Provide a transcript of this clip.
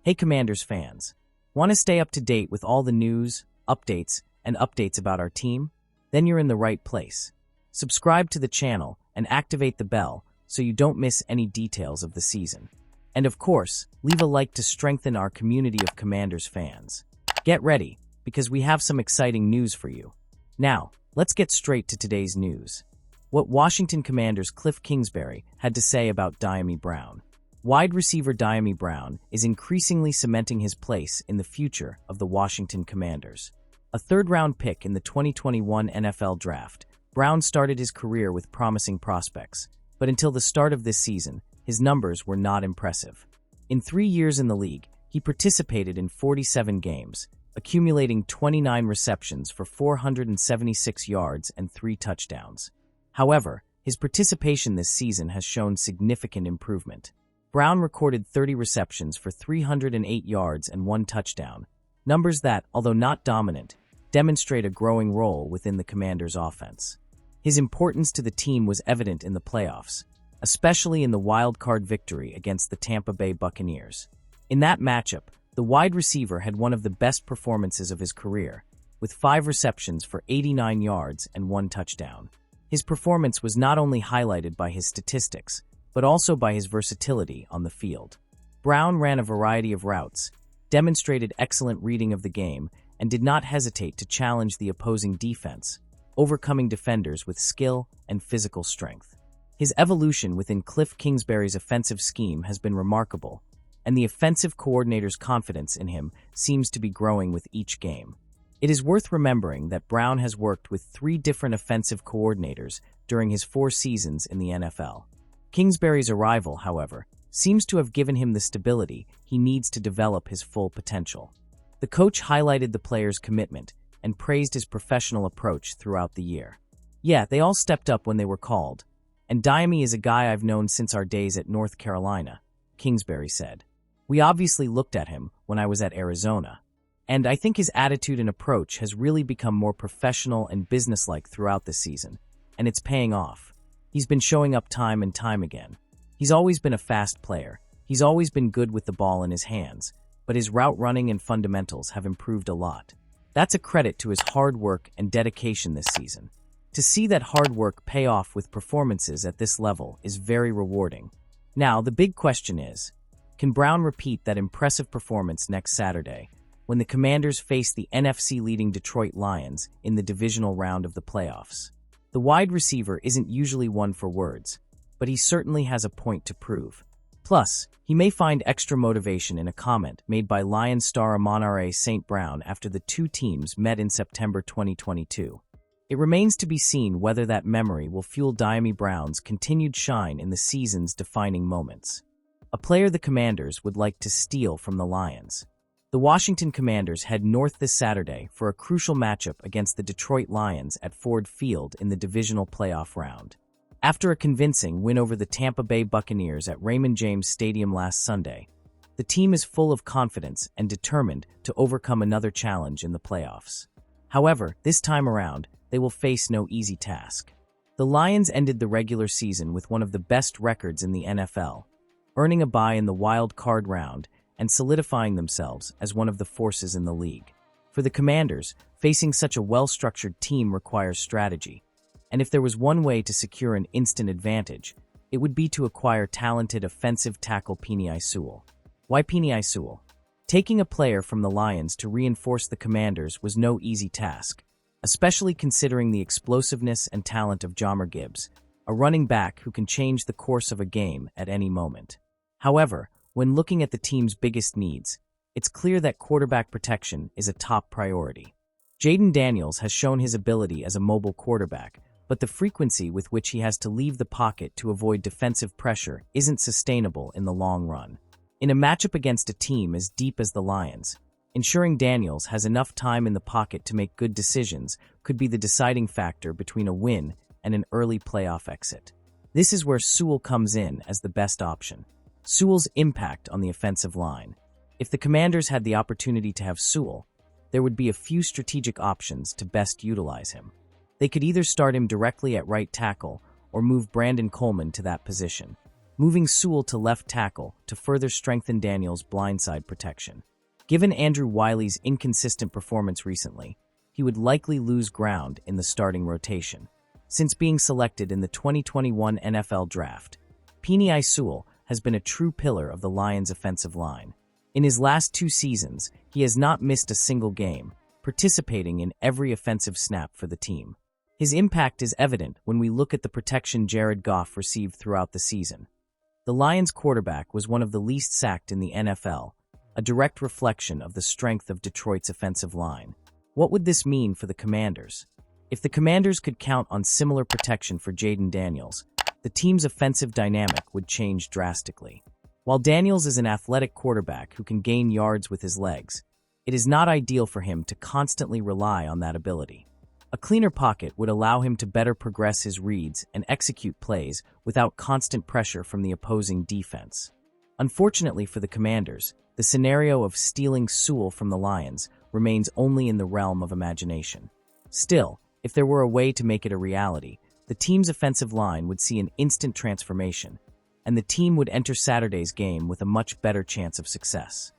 Hey Commanders fans, want to stay up to date with all the news, updates, and updates about our team? Then you're in the right place. Subscribe to the channel and activate the bell so you don't miss any details of the season. And of course, leave a like to strengthen our community of Commanders fans. Get ready, because we have some exciting news for you. Now, let's get straight to today's news. What Washington Commanders' Cliff Kingsbury had to say about Dami Brown. Wide receiver Dami Brown is increasingly cementing his place in the future of the Washington Commanders. A third-round pick in the 2021 NFL Draft, Brown started his career with promising prospects, but until the start of this season, his numbers were not impressive. In 3 years in the league, he participated in 47 games, accumulating 29 receptions for 476 yards and 3 touchdowns. However, his participation this season has shown significant improvement. Brown recorded 30 receptions for 308 yards and 1 touchdown, numbers that, although not dominant, demonstrate a growing role within the Commanders' offense. His importance to the team was evident in the playoffs, especially in the wild-card victory against the Tampa Bay Buccaneers. In that matchup, the wide receiver had one of the best performances of his career, with 5 receptions for 89 yards and 1 touchdown. His performance was not only highlighted by his statistics, but also by his versatility on the field. Brown ran a variety of routes, demonstrated excellent reading of the game, and did not hesitate to challenge the opposing defense, overcoming defenders with skill and physical strength. His evolution within Cliff Kingsbury's offensive scheme has been remarkable, and the offensive coordinator's confidence in him seems to be growing with each game. It is worth remembering that Brown has worked with 3 different offensive coordinators during his 4 seasons in the NFL. Kingsbury's arrival, however, seems to have given him the stability he needs to develop his full potential. The coach highlighted the player's commitment and praised his professional approach throughout the year. Yeah, they all stepped up when they were called, and Dami is a guy I've known since our days at North Carolina, Kingsbury said. We obviously looked at him when I was at Arizona, and I think his attitude and approach has really become more professional and businesslike throughout the season, and it's paying off. He's been showing up time and time again. He's always been a fast player. He's always been good with the ball in his hands, but his route running and fundamentals have improved a lot. That's a credit to his hard work and dedication this season. To see that hard work pay off with performances at this level is very rewarding. Now, the big question is, can Brown repeat that impressive performance next Saturday when the Commanders face the NFC-leading Detroit Lions in the divisional round of the playoffs? The wide receiver isn't usually one for words, but he certainly has a point to prove. Plus, he may find extra motivation in a comment made by Lions star Amon-Ra St. Brown after the 2 teams met in September 2022. It remains to be seen whether that memory will fuel Dami Brown's continued shine in the season's defining moments. A player the Commanders would like to steal from the Lions. The Washington Commanders head north this Saturday for a crucial matchup against the Detroit Lions at Ford Field in the divisional playoff round. After a convincing win over the Tampa Bay Buccaneers at Raymond James Stadium last Sunday, the team is full of confidence and determined to overcome another challenge in the playoffs. However, this time around, they will face no easy task. The Lions ended the regular season with one of the best records in the NFL, earning a bye in the wild card round and solidifying themselves as one of the forces in the league. For the Commanders, facing such a well-structured team requires strategy, and if there was one way to secure an instant advantage, it would be to acquire talented offensive tackle Penei Sewell. Why Penei Sewell? Taking a player from the Lions to reinforce the Commanders was no easy task, especially considering the explosiveness and talent of Jahmyr Gibbs, a running back who can change the course of a game at any moment. However, when looking at the team's biggest needs, it's clear that quarterback protection is a top priority. Jayden Daniels has shown his ability as a mobile quarterback, but the frequency with which he has to leave the pocket to avoid defensive pressure isn't sustainable in the long run. In a matchup against a team as deep as the Lions, ensuring Daniels has enough time in the pocket to make good decisions could be the deciding factor between a win and an early playoff exit. This is where Sewell comes in as the best option. Sewell's impact on the offensive line. If the Commanders had the opportunity to have Sewell, there would be a few strategic options to best utilize him. They could either start him directly at right tackle or move Brandon Coleman to that position. moving Sewell to left tackle to further strengthen Daniels' blindside protection. Given Andrew Wiley's inconsistent performance recently, he would likely lose ground in the starting rotation. Since being selected in the 2021 NFL Draft, Penei Sewell has been a true pillar of the Lions' offensive line. In his last 2 seasons, he has not missed a single game, participating in every offensive snap for the team. His impact is evident when we look at the protection Jared Goff received throughout the season. The Lions' quarterback was one of the least sacked in the NFL, a direct reflection of the strength of Detroit's offensive line. What would this mean for the Commanders? If the Commanders could count on similar protection for Jaden Daniels, the team's offensive dynamic would change drastically. While Daniels is an athletic quarterback who can gain yards with his legs, it is not ideal for him to constantly rely on that ability. A cleaner pocket would allow him to better progress his reads and execute plays without constant pressure from the opposing defense. Unfortunately for the Commanders, the scenario of stealing Sewell from the Lions remains only in the realm of imagination. Still, if there were a way to make it a reality, the team's offensive line would see an instant transformation, and the team would enter Saturday's game with a much better chance of success.